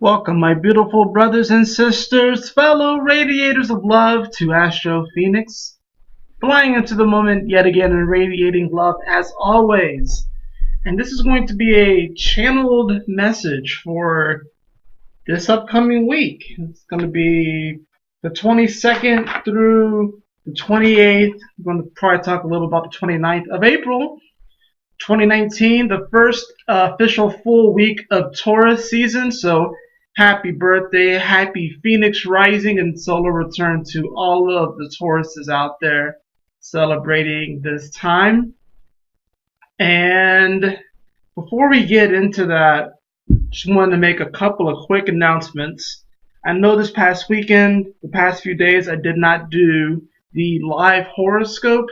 Welcome, my beautiful brothers and sisters, fellow radiators of love, to Astro Fenixx, flying into the moment yet again and radiating love as always. And this is going to be a channeled message for this upcoming week. It's going to be the 22nd through the 28th. I'm going to probably talk a little about the 29th of April, 2019, the first official full week of Taurus season. So happy birthday, happy Phoenix rising and solar return to all of the Tauruses out there celebrating this time. And before we get into that, just wanted to make a couple of quick announcements. I know this past weekend, the past few days, I did not do the live horoscope.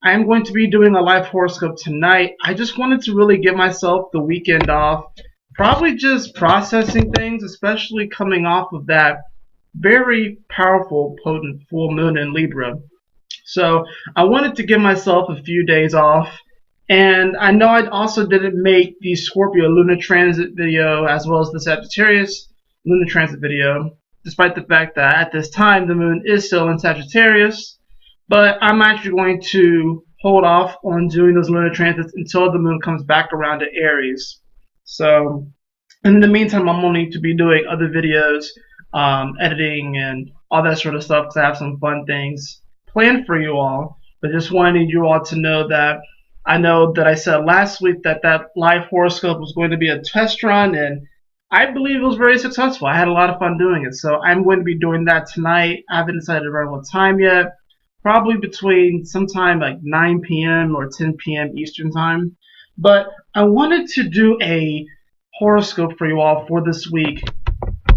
I am going to be doing a live horoscope tonight. I just wanted to really give myself the weekend off. Probably just processing things, especially coming off of that very powerful, potent full moon in Libra. So I wanted to give myself a few days off. And I know I also didn't make the Scorpio lunar transit video as well as the Sagittarius lunar transit video, despite the fact that at this time the moon is still in Sagittarius. But I'm actually going to hold off on doing those lunar transits until the moon comes back around to Aries. So in the meantime, I'm only to be doing other videos, editing and all that sort of stuff, because I have some fun things planned for you all. But just wanted you all to know that I know that I said last week that that live horoscope was going to be a test run, and I believe it was very successful. I had a lot of fun doing it. So I'm going to be doing that tonight. I haven't decided around what time yet. Probably between sometime like 9 p.m. or 10 p.m. Eastern time. But I wanted to do a horoscope for you all for this week.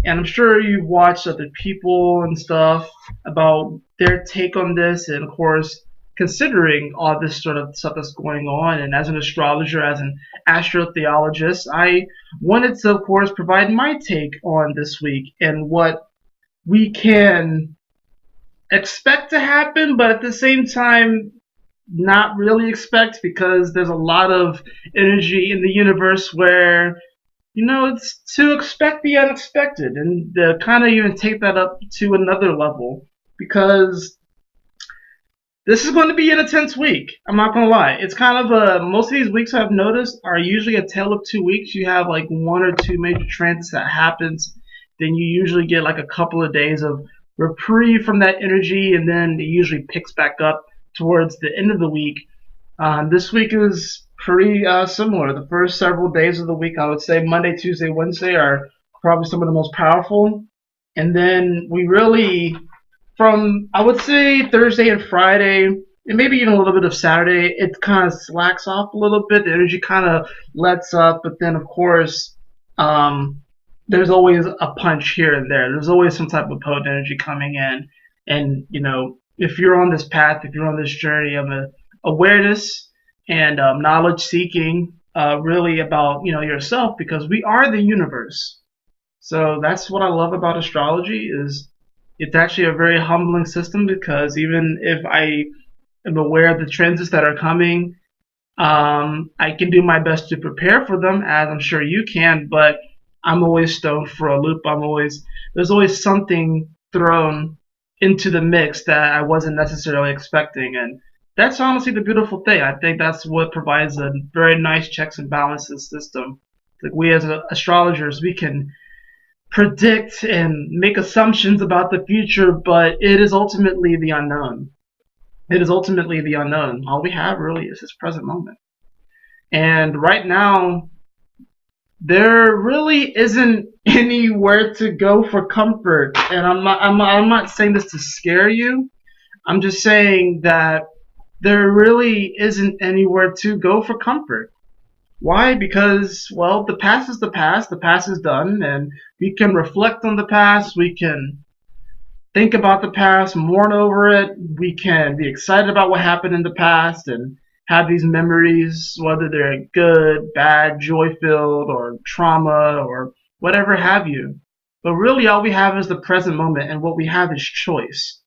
And I'm sure you've watched other people and stuff about their take on this. And of course, considering all this sort of stuff that's going on, and as an astrologer, as an astrotheologist, I wanted to, of course, provide my take on this week and what we can expect to happen, but at the same time not really expect, because there's a lot of energy in the universe where, you know, it's to expect the unexpected, and to kind of even take that up to another level, because this is going to be an intense week. I'm not going to lie. It's kind of most of these weeks I've noticed are usually a tale of 2 weeks. You have like 1 or 2 major transits that happens, then you usually get like a couple of days of reprieve from that energy, and then it usually picks back up towards the end of the week. This week is pretty similar. The first several days of the week, I would say Monday, Tuesday, Wednesday, are probably some of the most powerful. And then we really, from, I would say, Thursday and Friday, and maybe even a little bit of Saturday, it kind of slacks off a little bit. The energy kind of lets up, but then, of course, there's always a punch here and there. There's always some type of potent energy coming in. And, you know, if you're on this path, if you're on this journey of awareness and knowledge seeking, really about, you know, yourself, because we are the universe. So that's what I love about astrology, is it's actually a very humbling system, because even if I am aware of the transits that are coming, I can do my best to prepare for them, as I'm sure you can, but I'm always thrown for a loop. There's always something thrown into the mix that I wasn't necessarily expecting, and that's honestly the beautiful thing. I think that's what provides a very nice checks and balances system. Like, we as astrologers, we can predict and make assumptions about the future, but it is ultimately the unknown. It is ultimately the unknown. All we have really is this present moment. And right now, there really isn't anywhere to go for comfort. And I'm not saying this to scare you. I'm just saying that there really isn't anywhere to go for comfort. Why? Because, well, the past is the past is done, and we can reflect on the past, we can think about the past, mourn over it, we can be excited about what happened in the past, and have these memories, whether they're good, bad, joy filled, or trauma, or whatever have you. But really, all we have is the present moment, and what we have is choice.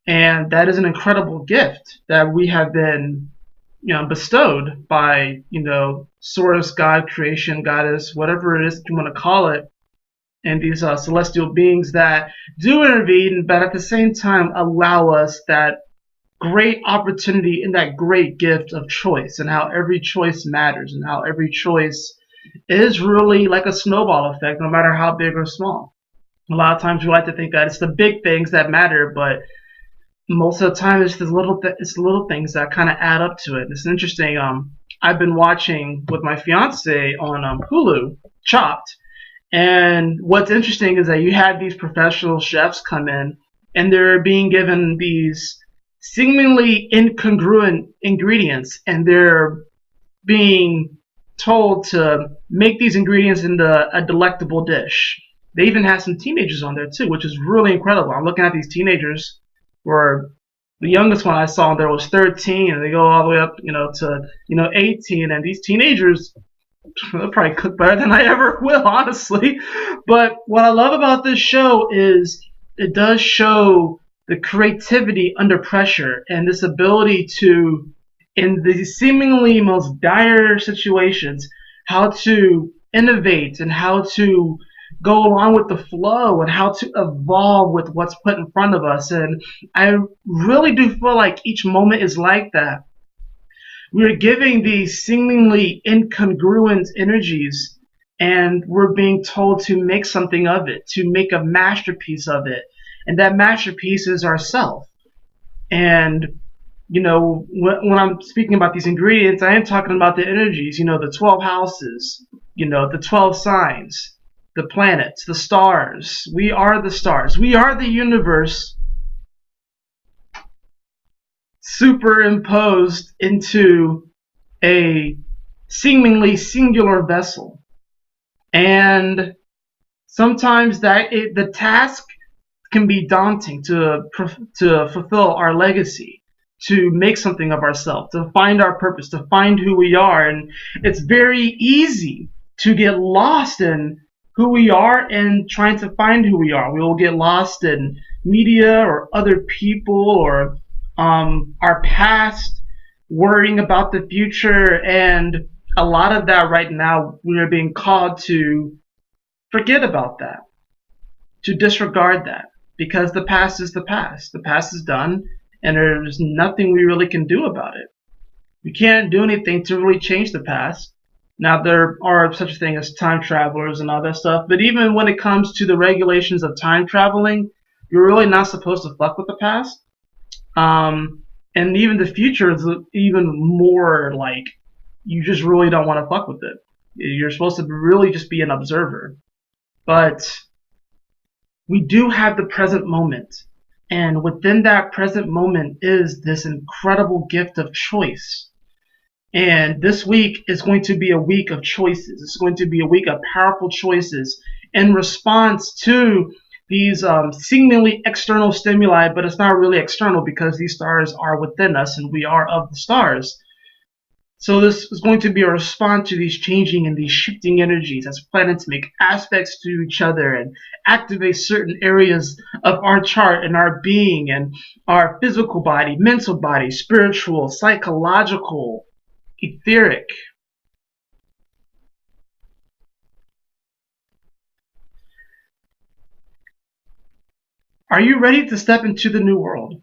And that is an incredible gift that we have been, bestowed by, source, God, creation, goddess, whatever it is you want to call it, and these celestial beings that do intervene, but at the same time allow us that great opportunity and that great gift of choice, and how every choice matters, and how every choice is really like a snowball effect, no matter how big or small. A lot of times we like to think that it's the big things that matter, but most of the time it's it's the little things that kind of add up to it. It's interesting. I've been watching with my fiance on Hulu, Chopped, and what's interesting is that you have these professional chefs come in, and they're being given these seemingly incongruent ingredients, and they're being told to make these ingredients into a delectable dish. They even have some teenagers on there too, which is really incredible. I'm looking at these teenagers, where the youngest one I saw there was 13, and they go all the way up, to 18, and these teenagers, they'll probably cook better than I ever will, honestly. But what I love about this show is it does show the creativity under pressure, and this ability to, in the seemingly most dire situations, how to innovate and how to go along with the flow and how to evolve with what's put in front of us. And I really do feel like each moment is like that. We're giving these seemingly incongruent energies, and we're being told to make something of it, to make a masterpiece of it. And that masterpiece is ourself. And, when I'm speaking about these ingredients, I am talking about the energies, the 12 houses, the 12 signs, the planets, the stars. We are the stars. We are the universe superimposed into a seemingly singular vessel. And sometimes the task can be daunting to fulfill our legacy, to make something of ourselves, to find our purpose, to find who we are. And it's very easy to get lost in who we are and trying to find who we are. We will get lost in media or other people or our past, worrying about the future, and a lot of that right now we are being called to forget about that, to disregard that, because the past is the past. The past is done, and there's nothing we really can do about it. We can't do anything to really change the past. Now, there are such a thing as time travelers and all that stuff, but even when it comes to the regulations of time traveling, you're really not supposed to fuck with the past. And even the future is even more like, you just really don't want to fuck with it. You're supposed to really just be an observer. But we do have the present moment. And within that present moment is this incredible gift of choice. And this week is going to be a week of choices. It's going to be a week of powerful choices in response to these seemingly external stimuli, but it's not really external because these stars are within us and we are of the stars. So this is going to be a response to these changing and these shifting energies as planets make aspects to each other and activate certain areas of our chart and our being and our physical body, mental body, spiritual, psychological, etheric. Are you ready to step into the new world?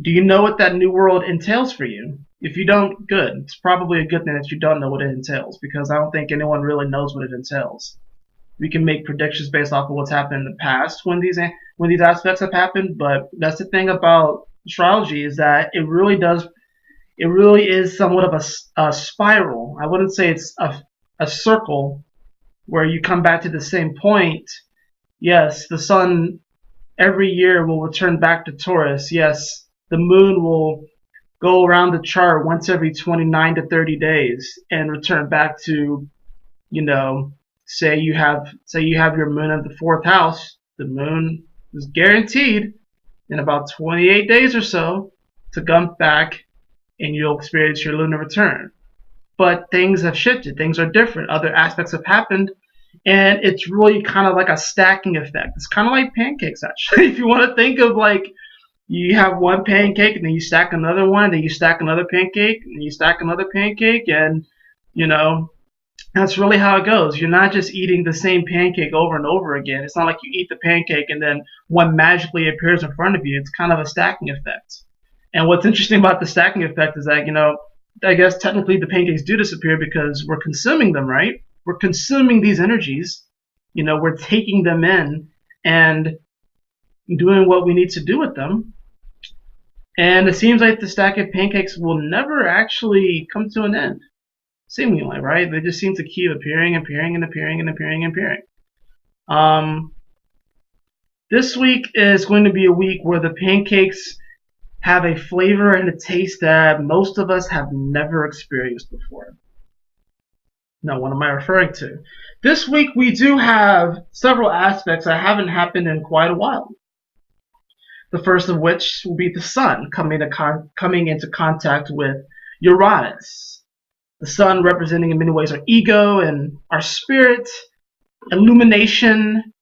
Do you know what that new world entails for you? If you don't, good. It's probably a good thing that you don't know what it entails, because I don't think anyone really knows what it entails. We can make predictions based off of what's happened in the past when these aspects have happened, but that's the thing about astrology, is that it really is somewhat of a spiral. I wouldn't say it's a circle where you come back to the same point. Yes, the sun every year will return back to Taurus. Yes, the moon will go around the chart once every 29 to 30 days and return back to, you know, say you have your moon in the 4th house. The moon is guaranteed in about 28 days or so to come back, and you'll experience your lunar return. But things have shifted. Things are different. Other aspects have happened, and it's really kind of like a stacking effect. It's kind of like pancakes, actually. If you want to think of, like, you have one pancake, and then you stack another one, then you stack another pancake, and you stack another pancake, and, you know, that's really how it goes. You're not just eating the same pancake over and over again. It's not like you eat the pancake and then one magically appears in front of you. It's kind of a stacking effect. And what's interesting about the stacking effect is that, you know, I guess technically the pancakes do disappear because we're consuming them, right? We're consuming these energies. You know, we're taking them in and doing what we need to do with them. And it seems like the stack of pancakes will never actually come to an end. Seemingly, right? They just seem to keep appearing and appearing and appearing and appearing and appearing. This week is going to be a week where the pancakes have a flavor and a taste that most of us have never experienced before. Now, what am I referring to? This week we do have several aspects that haven't happened in quite a while. The first of which will be the sun coming into contact with Uranus. The sun representing in many ways our ego and our spirit, illumination,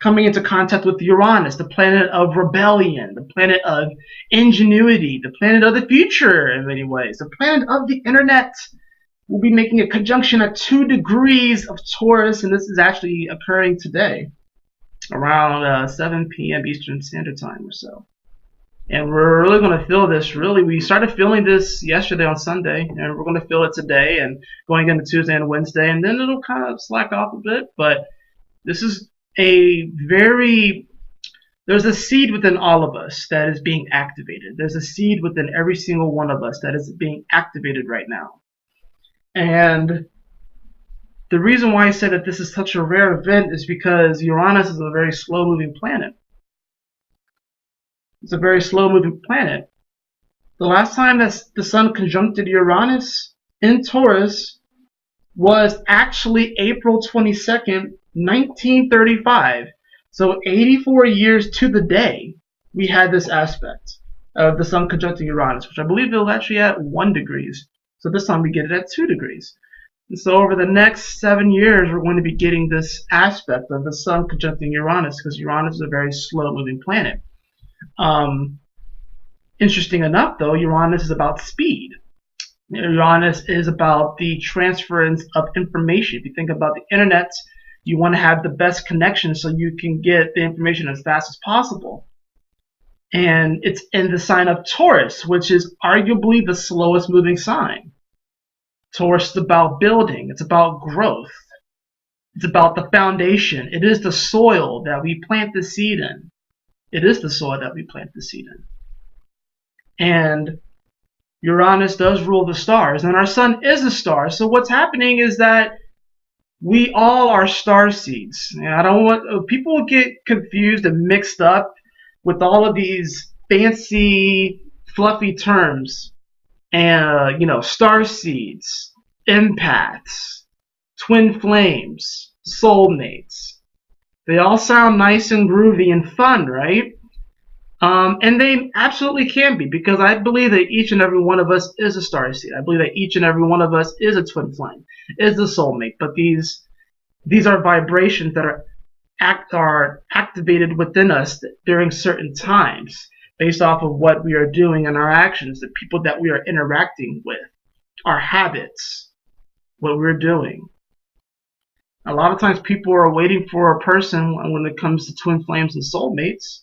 coming into contact with Uranus, the planet of rebellion, the planet of ingenuity, the planet of the future in many ways, the planet of the internet. We'll be making a conjunction at 2 degrees of Taurus, and this is actually occurring today, around 7 p.m. Eastern Standard Time or so. And we're really going to feel this. Really, we started feeling this yesterday on Sunday, and we're going to feel it today and going into Tuesday and Wednesday, and then it'll kind of slack off a bit. But this is there's a seed within all of us that is being activated. There's a seed within every single one of us that is being activated right now. And the reason why I said that this is such a rare event is because Uranus is a very slow-moving planet. It's a very slow-moving planet. The last time that the sun conjuncted Uranus in Taurus was actually April 22nd, 1935. So 84 years to the day, we had this aspect of the sun conjuncting Uranus, which I believe it was actually at 1 degree. So this time we get it at 2 degrees. And so over the next 7 years, we're going to be getting this aspect of the sun conjuncting Uranus, because Uranus is a very slow-moving planet. Interesting enough, though, Uranus is about speed. Uranus is about the transference of information. If you think about the internet, you want to have the best connection so you can get the information as fast as possible. And it's in the sign of Taurus, which is arguably the slowest moving sign. Taurus is about building. It's about growth. It's about the foundation. It is the soil that we plant the seed in. It is the soil that we plant the seed in. And Uranus does rule the stars, and our sun is a star. So what's happening is that we all are star seeds. I don't want people to get confused and mixed up with all of these fancy, fluffy terms, and star seeds, empaths, twin flames, soulmates. They all sound nice and groovy and fun, right? And they absolutely can be, because I believe that each and every one of us is a star seed. I believe that each and every one of us is a twin flame, is a soulmate. But these are vibrations that are activated within us during certain times, based off of what we are doing and our actions, the people that we are interacting with, our habits, what we're doing. A lot of times people are waiting for a person when it comes to twin flames and soulmates,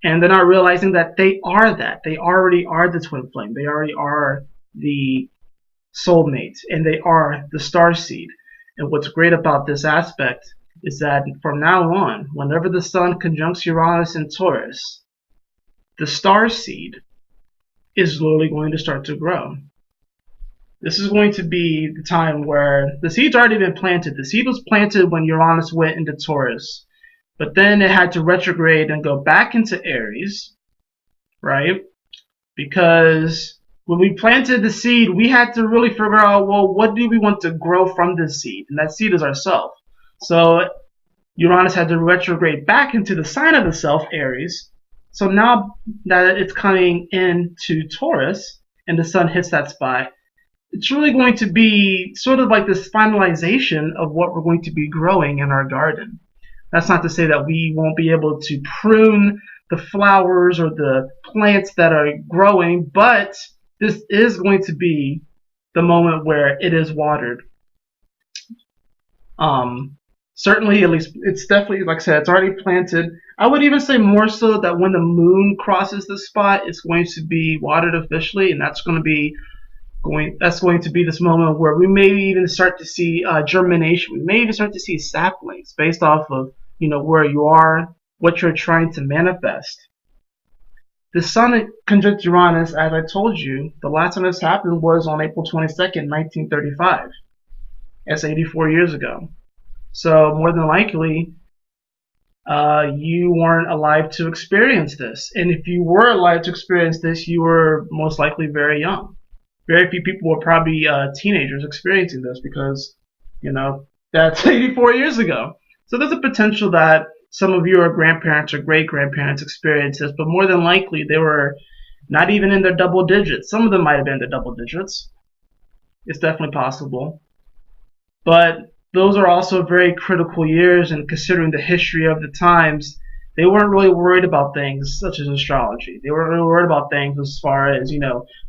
and they're not realizing that they are that. They already are the twin flame. They already are the soulmate, and they are the star seed. And what's great about this aspect is that from now on, whenever the sun conjuncts Uranus in Taurus, the star seed is slowly going to start to grow. This is going to be the time where the seed's already been planted. The seed was planted when Uranus went into Taurus, but then it had to retrograde and go back into Aries. right? Because when we planted the seed, we had to really figure out, well, what do we want to grow from this seed? And that seed is ourself. So Uranus had to retrograde back into the sign of the self, Aries. So now that it's coming into Taurus and the sun hits that spot, it's really going to be sort of like this finalization of what we're going to be growing in our garden. That's not to say that we won't be able to prune the flowers or the plants that are growing, but this is going to be the moment where it is watered. Certainly, at least it's definitely, like I said, it's already planted. I would even say more so that when the moon crosses the spot, it's going to be watered officially, and that's going to be this moment where we may even start to see germination. We may even start to see saplings based off of where you are, what you're trying to manifest. The sun conjunct Uranus, as I told you, the last time this happened was on April 22nd, 1935. That's 84 years ago. So more than likely, you weren't alive to experience this. And if you were alive to experience this, you were most likely very young. Very few people were probably teenagers experiencing this because, that's 84 years ago. So there's a potential that some of your grandparents or great-grandparents experienced this, but more than likely they were not even in their double digits. Some of them might have been in their double digits. It's definitely possible. But those are also very critical years, and considering the history of the times, they weren't really worried about things such as astrology. They weren't really worried about things as far as,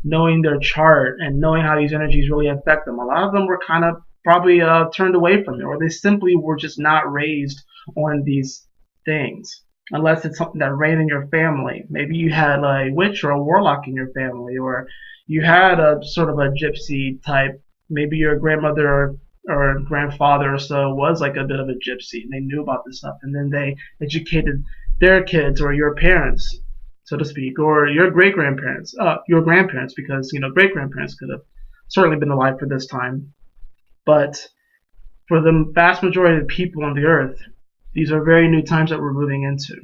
knowing their chart and knowing how these energies really affect them. A lot of them were kind of probably turned away from it, or they simply were just not raised on these things. Unless it's something that ran in your family. Maybe you had a witch or a warlock in your family, or you had a sort of a gypsy type. Maybe your grandmother or grandfather or so was like a bit of a gypsy, and they knew about this stuff, and then they educated their kids or your parents, so to speak, or your great-grandparents, your grandparents, because great-grandparents could have certainly been alive for this time. But for the vast majority of the people on the earth, these are very new times that we're moving into.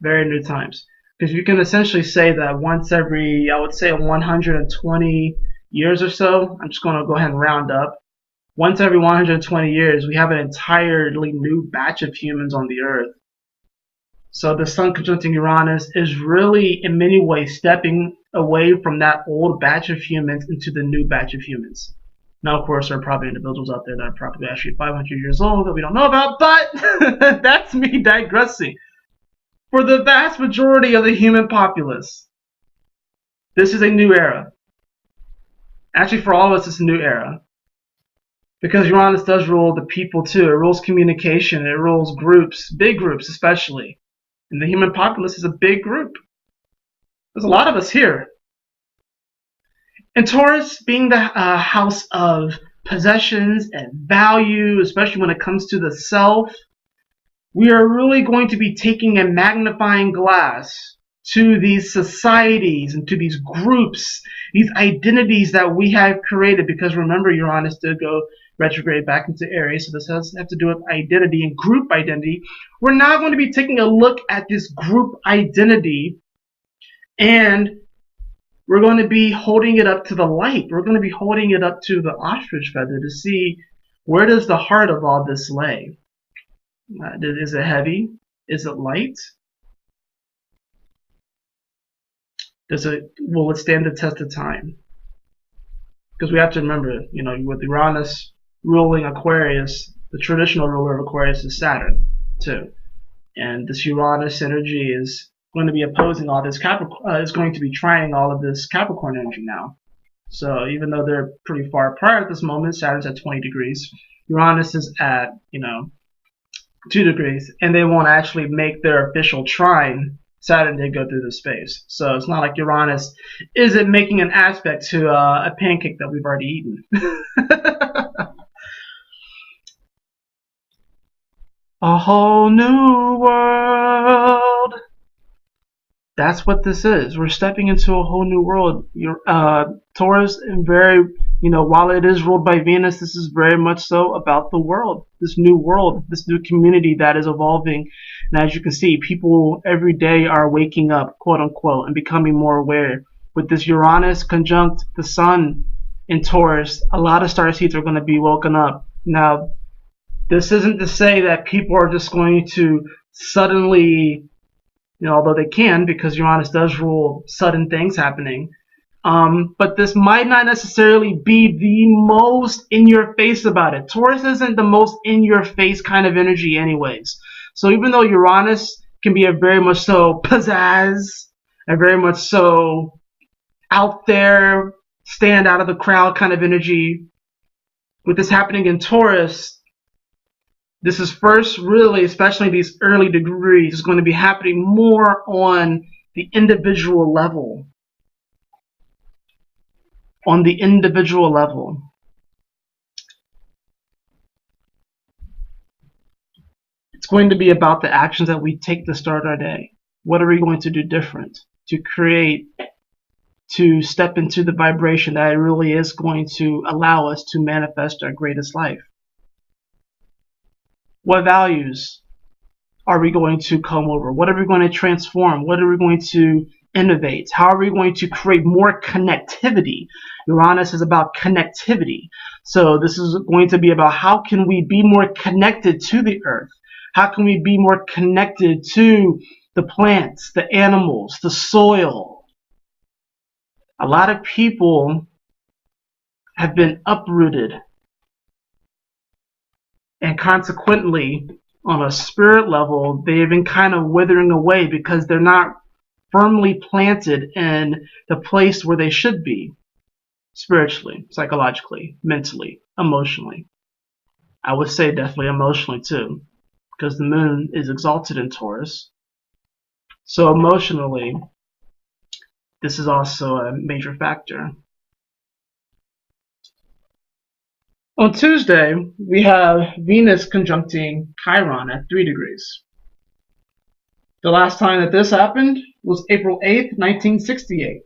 Very new times. Because you can essentially say that once every, I would say 120 years or so, I'm just going to go ahead and round up, once every 120 years, we have an entirely new batch of humans on the earth. So the sun conjuncting Uranus is really, in many ways, stepping away from that old batch of humans into the new batch of humans. Now, of course, there are probably individuals out there that are probably actually 500 years old that we don't know about, but that's me digressing. For the vast majority of the human populace, this is a new era. Actually, for all of us, it's a new era. Because Uranus does rule the people too. It rules communication. It rules groups, big groups especially. And the human populace is a big group. There's a lot of us here. And Taurus, being the house of possessions and value, especially when it comes to the self, we are really going to be taking a magnifying glass to these societies and to these groups, these identities that we have created. Because remember, Uranus did go retrograde back into Aries, so this has to do with identity and group identity. We're now going to be taking a look at this group identity, and we're going to be holding it up to the light. We're going to be holding it up to the ostrich feather to see, where does the heart of all this lay? Is it heavy? Is it light? Will it stand the test of time? Because we have to remember, with Uranus ruling Aquarius, the traditional ruler of Aquarius is Saturn too, and this Uranus energy is going to be opposing all this Capricorn. Is going to be trying all of this Capricorn energy now. So even though they're pretty far apart at this moment, Saturn's at 20 degrees, Uranus is at 2 degrees, and they won't actually make their official trine. Saturn did go through the space, so it's not like Uranus isn't making an aspect to a pancake that we've already eaten. A whole new world. That's what this is. We're stepping into a whole new world. Taurus, and while it is ruled by Venus, this is very much so about the world. this new world, this new community that is evolving. And as you can see, people every day are waking up, quote unquote, and becoming more aware. With this Uranus conjunct the Sun in Taurus, a lot of star seeds are going to be woken up. Now, this isn't to say that people are just going to suddenly, although they can, because Uranus does rule sudden things happening. But this might not necessarily be the most in your face about it. Taurus isn't the most in your face kind of energy anyways. So even though Uranus can be a very much so pizzazz, and very much so out there, stand out of the crowd kind of energy, with this happening in Taurus, this is first really, especially these early degrees, is going to be happening more on the individual level. On the individual level. It's going to be about the actions that we take to start our day. What are we going to do different to create, to step into the vibration that really is going to allow us to manifest our greatest life? What values are we going to come over? What are we going to transform? What are we going to innovate? How are we going to create more connectivity? Uranus is about connectivity. So this is going to be about how can we be more connected to the earth? How can we be more connected to the plants, the animals, the soil? A lot of people have been uprooted, and consequently, on a spirit level, they've been kind of withering away because they're not firmly planted in the place where they should be, spiritually, psychologically, mentally, emotionally. I would say definitely emotionally too, because the moon is exalted in Taurus. So emotionally, this is also a major factor. On Tuesday, we have Venus conjuncting Chiron at 3 degrees. The last time that this happened was April 8th, 1968.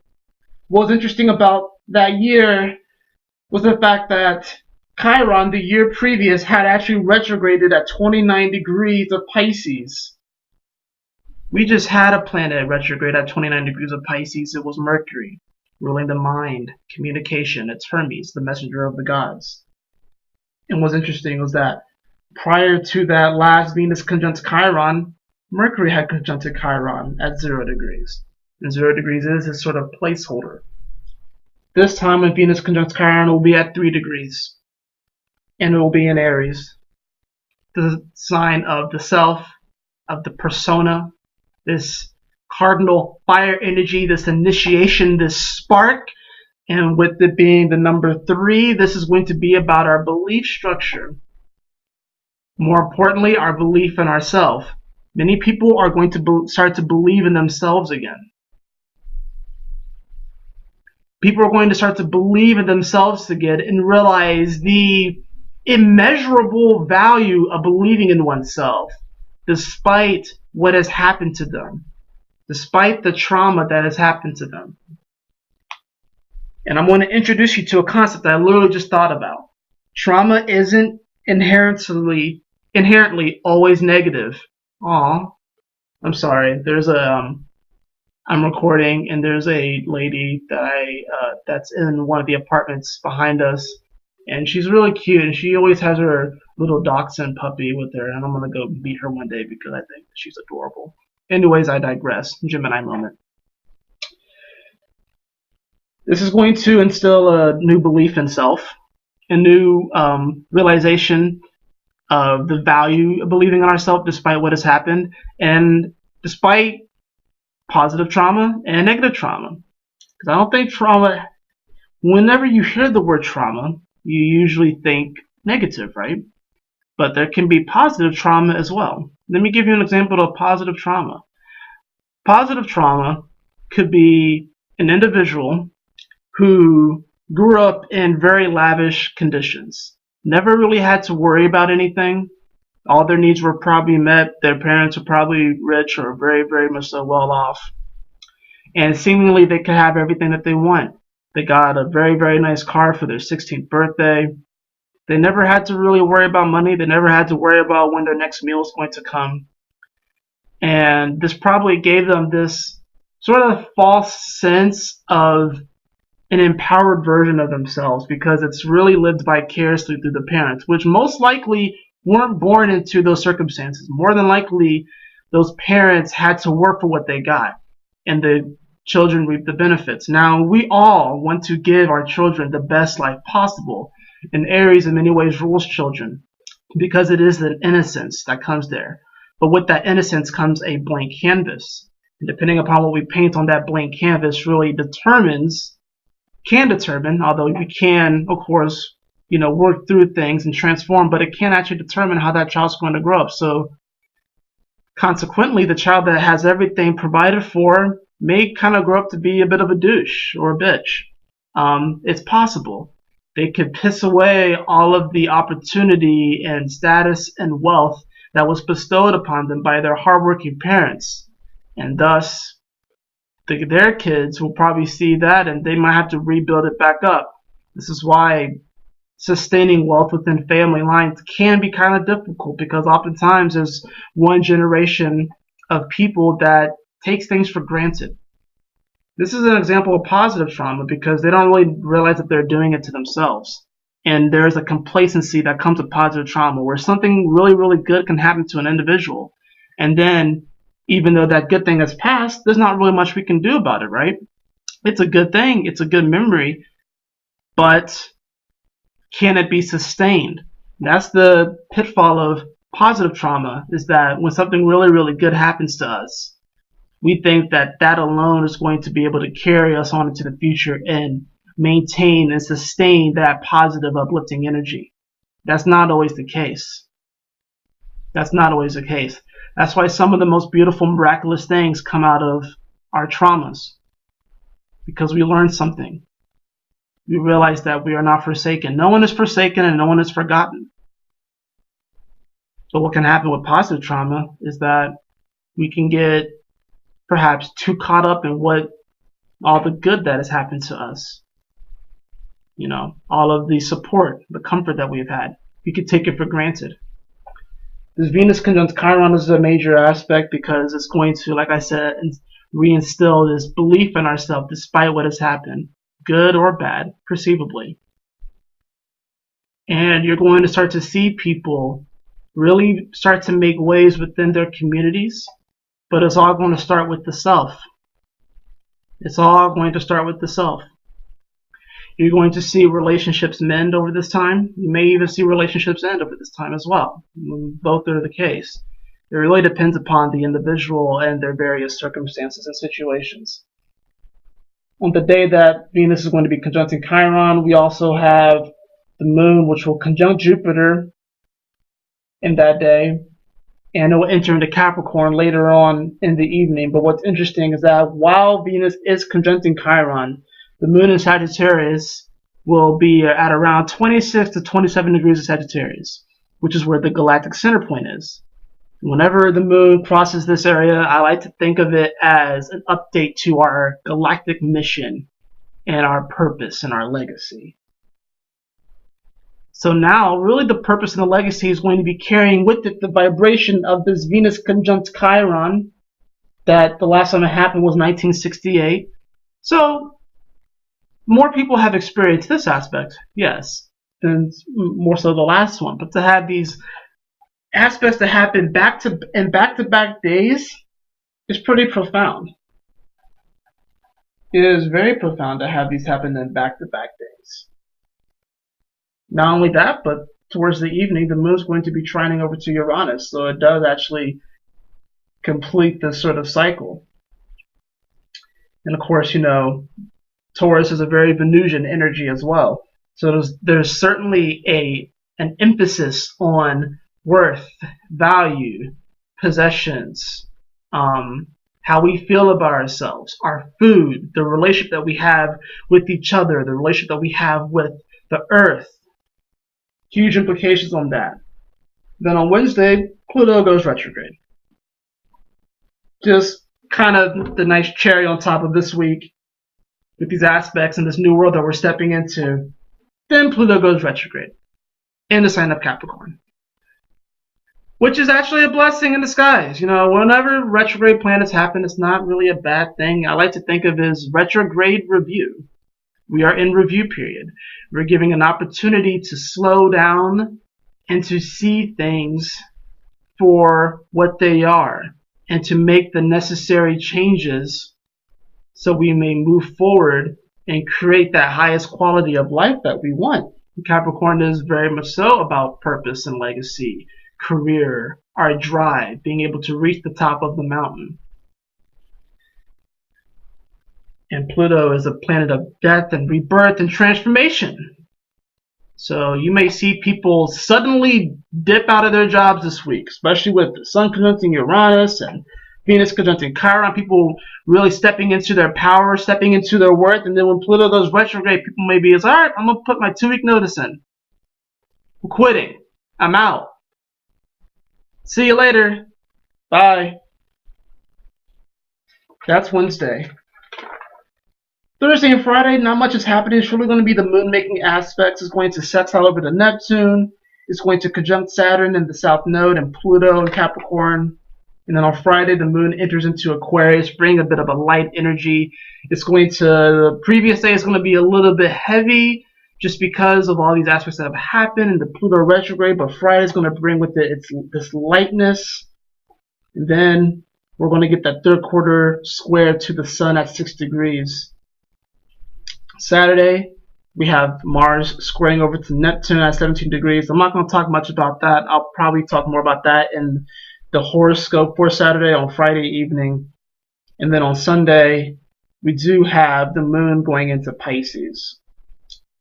What was interesting about that year was the fact that Chiron, the year previous, had actually retrograded at 29 degrees of Pisces. We just had a planet retrograde at 29 degrees of Pisces. It was Mercury, ruling the mind, communication. It's Hermes, the messenger of the gods. And what's interesting was that prior to that last Venus conjunct Chiron, Mercury had conjuncted Chiron at 0 degrees. And 0 degrees is a sort of placeholder. This time when Venus conjuncts Chiron, it will be at 3 degrees. And it will be in Aries. The sign of the self, of the persona, this cardinal fire energy, this initiation, this spark. And with it being the number 3, this is going to be about our belief structure. More importantly, our belief in ourselves. Many people are going to start to believe in themselves again. People are going to start to believe in themselves again and realize the immeasurable value of believing in oneself, despite what has happened to them, despite the trauma that has happened to them. And I'm going to introduce you to a concept that I literally just thought about. Trauma isn't inherently always negative. Aw, I'm sorry. There's I'm recording, and there's a lady that that's in one of the apartments behind us, and she's really cute, and she always has her little dachshund puppy with her, and I'm gonna go meet her one day because I think she's adorable. Anyways, I digress. Gemini moment. This is going to instill a new belief in self, a new realization of the value of believing in ourselves despite what has happened, and despite positive trauma and negative trauma. Because I don't think trauma, whenever you hear the word trauma, you usually think negative, right? But there can be positive trauma as well. Let me give you an example of positive trauma. Positive trauma could be an individual who grew up in very lavish conditions, never really had to worry about anything. All their needs were probably met. Their parents were probably rich or very, very much so well off. And seemingly they could have everything that they want. They got a very, very nice car for their 16th birthday. They never had to really worry about money. They never had to worry about when their next meal is going to come. And this probably gave them this sort of false sense of an empowered version of themselves, because it's really lived vicariously through the parents, which most likely weren't born into those circumstances. More than likely, those parents had to work for what they got, and the children reap the benefits. Now, we all want to give our children the best life possible, and Aries in many ways rules children because it is an innocence that comes there. But with that innocence comes a blank canvas. And depending upon what we paint on that blank canvas really can determine, although we can, of course, work through things and transform, but it can actually determine how that child's going to grow up. So consequently, the child that has everything provided for may kind of grow up to be a bit of a douche or a bitch. It's possible. They could piss away all of the opportunity and status and wealth that was bestowed upon them by their hardworking parents, and thus their kids will probably see that and they might have to rebuild it back up. This is why sustaining wealth within family lines can be kind of difficult, because oftentimes there's one generation of people that takes things for granted. This is an example of positive trauma because they don't really realize that they're doing it to themselves. And there's a complacency that comes with positive trauma where something really, really good can happen to an individual. And then even though that good thing has passed, there's not really much we can do about it, right? It's a good thing. It's a good memory. But can it be sustained? That's the pitfall of positive trauma, is that when something really, really good happens to us, we think that that alone is going to be able to carry us on into the future and maintain and sustain that positive, uplifting energy. That's not always the case. That's not always the case. That's why some of the most beautiful, miraculous things come out of our traumas, because we learned something. We realize that we are not forsaken. No one is forsaken and no one is forgotten. But what can happen with positive trauma is that we can get perhaps too caught up in all the good that has happened to us. All of the support, the comfort that we've had. We could take it for granted. This Venus conjunct Chiron is a major aspect because it's going to, like I said, reinstill this belief in ourselves despite what has happened, good or bad, perceivably. And you're going to start to see people really start to make waves within their communities, but it's all going to start with the self. It's all going to start with the self. You're going to see relationships mend over this time. You may even see relationships end over this time as well. Both are the case. It really depends upon the individual and their various circumstances and situations. On the day that Venus is going to be conjuncting Chiron, we also have the moon, which will conjunct Jupiter in that day, and it will enter into Capricorn later on in the evening. But what's interesting is that while Venus is conjuncting Chiron, the moon in Sagittarius will be at around 26 to 27 degrees of Sagittarius, which is where the galactic center point is. Whenever the moon crosses this area, I like to think of it as an update to our galactic mission and our purpose and our legacy. So now, really the purpose and the legacy is going to be carrying with it the vibration of this Venus conjunct Chiron, that the last time it happened was 1968. So more people have experienced this aspect, yes, than more so the last one. But to have these aspects that happen back-to-back days is pretty profound. It is very profound to have these happen in back-to-back days. Not only that, but towards the evening, the moon is going to be trining over to Uranus, so it does actually complete this sort of cycle. And of course, Taurus is a very Venusian energy as well. So there's certainly an emphasis on worth, value, possessions, how we feel about ourselves, our food, the relationship that we have with each other, the relationship that we have with the earth. Huge implications on that. Then on Wednesday, Pluto goes retrograde. Just kind of the nice cherry on top of this week with these aspects and this new world that we're stepping into. Then Pluto goes retrograde. in the sign of Capricorn, which is actually a blessing in disguise. You know, whenever retrograde planets happen, it's not really a bad thing. I like to think of it as retrograde review. We are in review period. We're giving an opportunity to slow down and to see things for what they are and to make the necessary changes so we may move forward and create that highest quality of life that we want. Capricorn is very much so about purpose and legacy, career, our drive, being able to reach the top of the mountain. And Pluto is a planet of death and rebirth and transformation. So you may see people suddenly dip out of their jobs this week, especially with the Sun conjuncting Uranus and Venus conjuncting Chiron, people really stepping into their power, stepping into their worth. And then when Pluto goes retrograde, people may be, all right, I'm going to put my 2-week notice in. I'm quitting. I'm out. See you later. Bye. That's Wednesday. Thursday and Friday, not much is happening. It's really going to be the moon making aspects. It's going to sextile over to Neptune. It's going to conjunct Saturn in the South Node and Pluto in Capricorn. And then on Friday, the moon enters into Aquarius, bringing a bit of a light energy. It's going to, the previous day is going to be a little bit heavy just because of all these aspects that have happened in the Pluto retrograde. But Friday is going to bring with it this lightness. And then we're going to get that third quarter square to the sun at 6 degrees. Saturday, we have Mars squaring over to Neptune at 17 degrees. I'm not going to talk much about that. I'll probably talk more about that in the horoscope for Saturday on Friday evening. And then on Sunday, we do have the moon going into Pisces.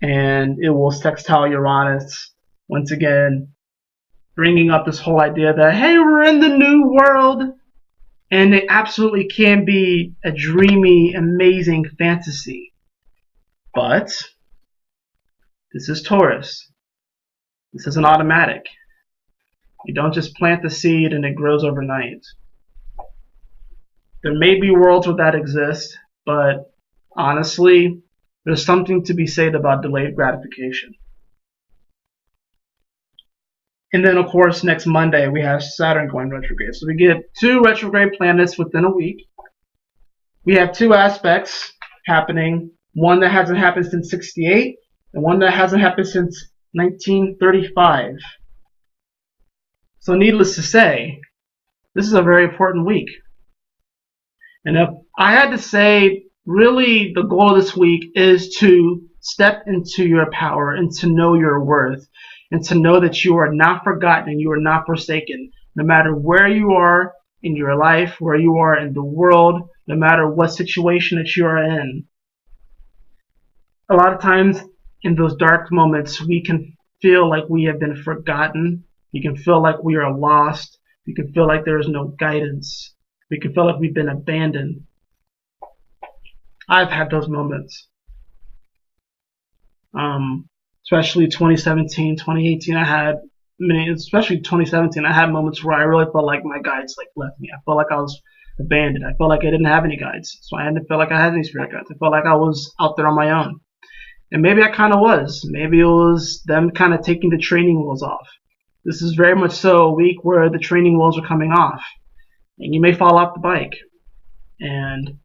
And it will sextile Uranus once again, bringing up this whole idea that, hey, we're in the new world. And it absolutely can be a dreamy, amazing fantasy. But this is Taurus. This isn't automatic. You don't just plant the seed and it grows overnight. There may be worlds where that exists, but honestly, there's something to be said about delayed gratification. And then, of course, next Monday, we have Saturn going retrograde. So we get 2 retrograde planets within a week. We have 2 aspects happening. One that hasn't happened since '68, and one that hasn't happened since 1935. So needless to say, this is a very important week. And if I had to say, really the goal of this week is to step into your power and to know your worth and to know that you are not forgotten and you are not forsaken. No matter where you are in your life, where you are in the world, no matter what situation that you are in. A lot of times in those dark moments, we can feel like we have been forgotten. We can feel like we are lost. We can feel like there is no guidance. We can feel like we've been abandoned. I've had those moments. Especially 2017, 2018, especially 2017, I had moments where I really felt like my guides left me. I felt like I was abandoned. I felt like I didn't have any guides. So I didn't feel like I had any spirit guides. I felt like I was out there on my own. And maybe I kind of was. Maybe it was them kind of taking the training wheels off. This is very much so a week where the training wheels are coming off. And you may fall off the bike. And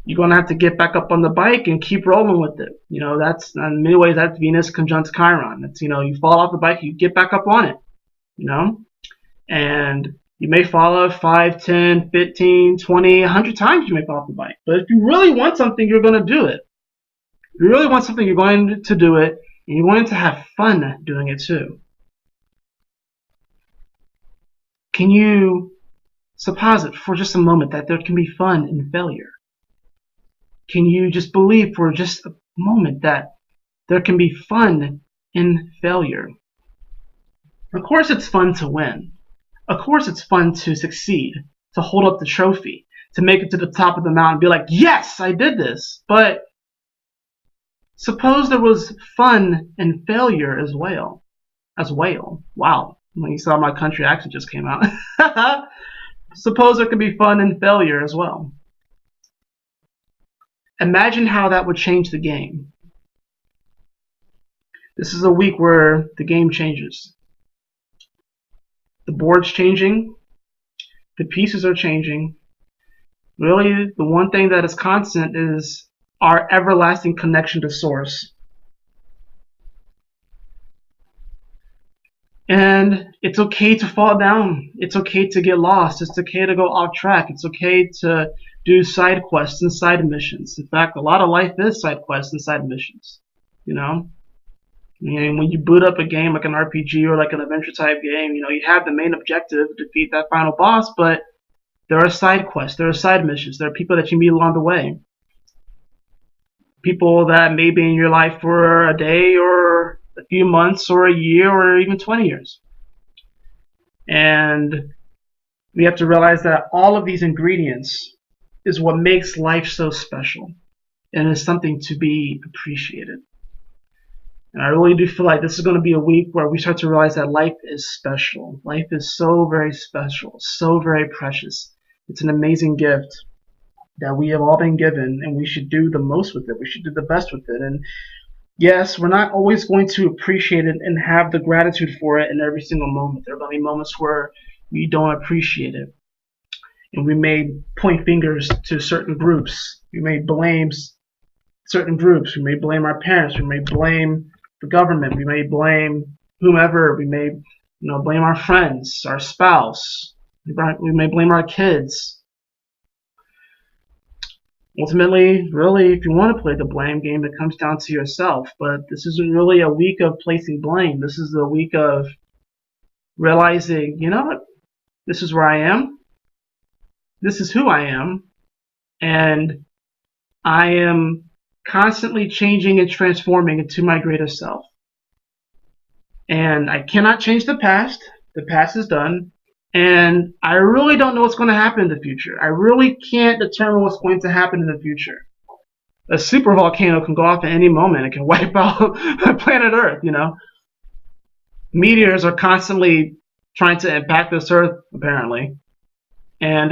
you're going to have to get back up on the bike and keep rolling with it. You know, that's, in many ways, that's Venus conjunct Chiron. It's, you know, you fall off the bike, you get back up on it. You know? And you may fall off 5, 10, 15, 20, 100 times you may fall off the bike. But if you really want something, you're going to do it. If you really want something, you're going to do it, and you're going to have fun doing it too. Can you supposit for just a moment that there can be fun in failure? Can you just believe for just a moment that there can be fun in failure? Of course it's fun to win. Of course it's fun to succeed, to hold up the trophy, to make it to the top of the mountain and be like, yes, I did this. But suppose there was fun in failure as well. Wow. When you saw my country accent just came out. Suppose there could be fun in failure as well. Imagine how that would change the game. This is a week where the game changes. The board's changing. The pieces are changing. Really, the one thing that is constant is our everlasting connection to Source. And it's okay to fall down. It's okay to get lost. It's okay to go off track. It's okay to do side quests and side missions. In fact, a lot of life is side quests and side missions. You know? And when you boot up a game like an RPG or like an adventure type game, you have the main objective, defeat that final boss, but there are side quests, there are side missions, there are people that you meet along the way. People that may be in your life for a day or a few months or a year or even 20 years. And we have to realize that all of these ingredients is what makes life so special and is something to be appreciated. And I really do feel like this is going to be a week where we start to realize that life is special. Life is so very special, so very precious. It's an amazing gift that we have all been given, and we should do the most with it. We should do the best with it. And yes, we're not always going to appreciate it and have the gratitude for it in every single moment. There are going to be moments where we don't appreciate it. And we may point fingers to certain groups. We may blame certain groups. We may blame our parents. We may blame the government. We may blame whomever. We may blame our friends, our spouse. We may blame our kids. Ultimately, really, if you want to play the blame game, it comes down to yourself. But this isn't really a week of placing blame. This is a week of realizing, you know what? This is where I am. This is who I am. And I am constantly changing and transforming into my greater self. And I cannot change the past. The past is done. And I really don't know what's going to happen in the future. I really can't determine what's going to happen in the future. A super volcano can go off at any moment. It can wipe out planet Earth, Meteors are constantly trying to impact this Earth, apparently. And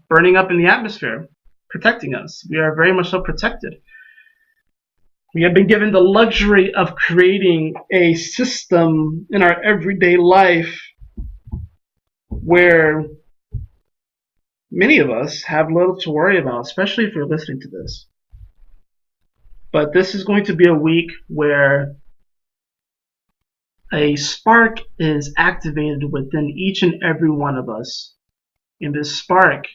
burning up in the atmosphere, protecting us. We are very much so protected. We have been given the luxury of creating a system in our everyday life where many of us have little to worry about, especially if you're listening to this. But this is going to be a week where a spark is activated within each and every one of us. And this spark,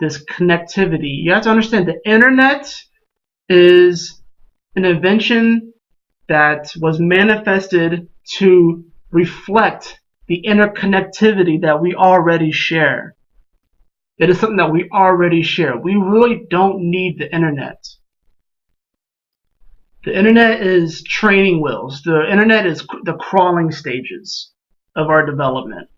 this connectivity, you have to understand the internet is an invention that was manifested to reflect the interconnectivity that we already share. It is something that we already share. We really don't need the internet. The internet is training wheels. The internet is the crawling stages of our development.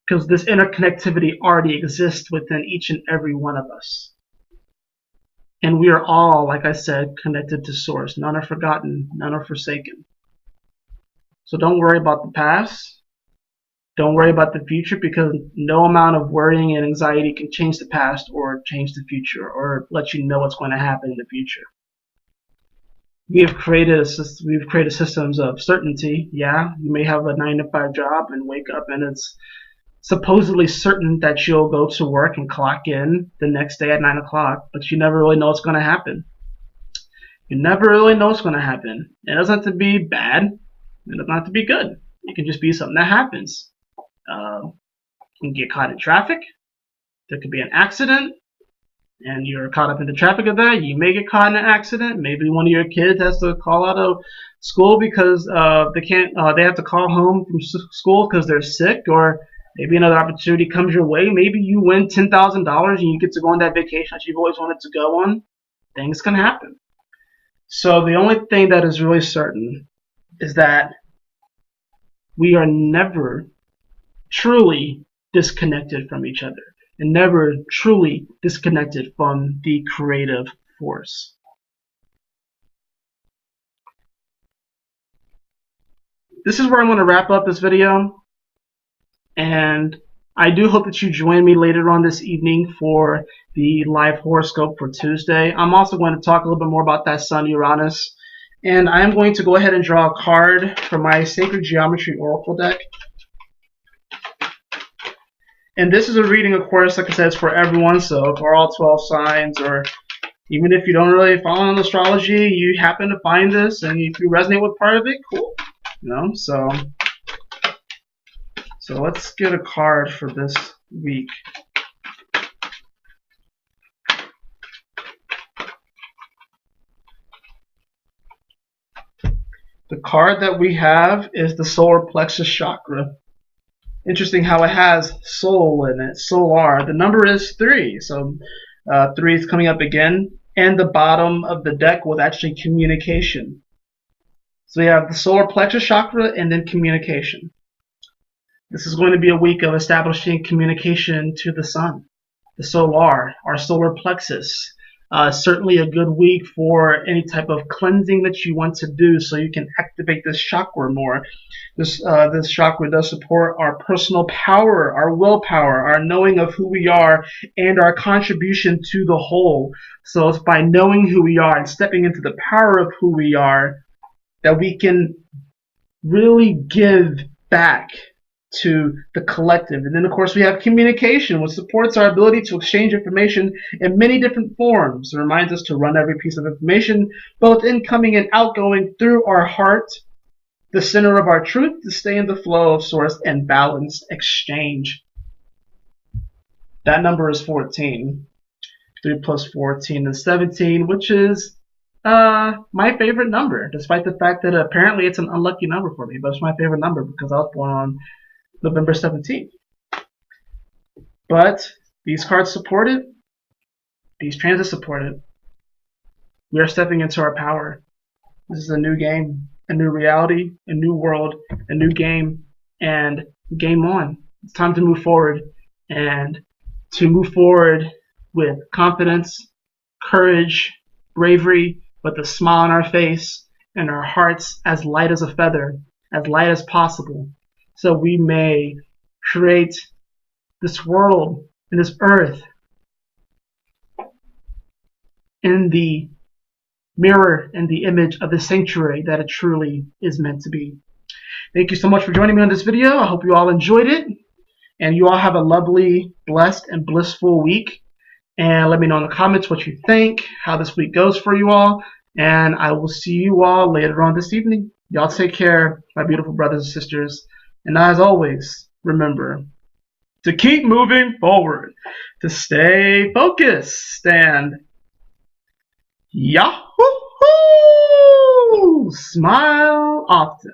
Because this interconnectivity already exists within each and every one of us. And we are all, like I said, connected to Source. None are forgotten. None are forsaken. So don't worry about the past. Don't worry about the future, because no amount of worrying and anxiety can change the past or change the future or let you know what's going to happen in the future. We've created systems of certainty. Yeah, you may have a 9-to-5 job and wake up and it's supposedly certain that you'll go to work and clock in the next day at 9 o'clock, but you never really know what's going to happen. You never really know what's going to happen. It doesn't have to be bad. It doesn't have to be good. It can just be something that happens. You can get caught in traffic. There could be an accident, and you're caught up in the traffic of that. You may get caught in an accident. Maybe one of your kids has to call out of school because they have to call home from school because they're sick, or maybe another opportunity comes your way. Maybe you win $10,000 and you get to go on that vacation that you've always wanted to go on. Things can happen. So the only thing that is really certain is that we are never truly disconnected from each other and never truly disconnected from the creative force. This is where I'm going to wrap up this video, and I do hope that you join me later on this evening for the live horoscope for Tuesday. I'm also going to talk a little bit more about that Sun Uranus And I'm going to go ahead and draw a card from my Sacred Geometry Oracle deck. And this is a reading, of course, like I said, it's for everyone, so for all 12 signs, or even if you don't really follow on astrology, you happen to find this, and if you resonate with part of it, cool. So let's get a card for this week. The card that we have is the solar plexus chakra. Interesting how it has soul in it, solar. The number is 3, so 3 is coming up again. And the bottom of the deck was actually communication. So we have the solar plexus chakra and then communication. This is going to be a week of establishing communication to the sun, the solar, our solar plexus. Certainly a good week for any type of cleansing that you want to do so you can activate this chakra more. This chakra does support our personal power, our willpower, our knowing of who we are, and our contribution to the whole. So it's by knowing who we are and stepping into the power of who we are that we can really give back to the collective. And then of course we have communication, which supports our ability to exchange information in many different forms. It reminds us to run every piece of information, both incoming and outgoing, through our heart, the center of our truth, to stay in the flow of source and balanced exchange. That number is 14. 3 plus 14 is 17, which is my favorite number, despite the fact that apparently it's an unlucky number for me, but it's my favorite number because I was born on November 17th. But these cards support it. These transits support it. We are stepping into our power. This is a new game, a new reality, a new world, a new game, and game on. It's time to move forward, and to move forward with confidence, courage, bravery, with a smile on our face and our hearts as light as a feather, as light as possible, so we may create this world and this earth in the mirror and the image of the sanctuary that it truly is meant to be. Thank you so much for joining me on this video. I hope you all enjoyed it, and you all have a lovely, blessed, and blissful week. And let me know in the comments what you think, how this week goes for you all, and I will see you all later on this evening. Y'all take care, my beautiful brothers and sisters. And as always, remember to keep moving forward, to stay focused, and Yahoo! Smile often.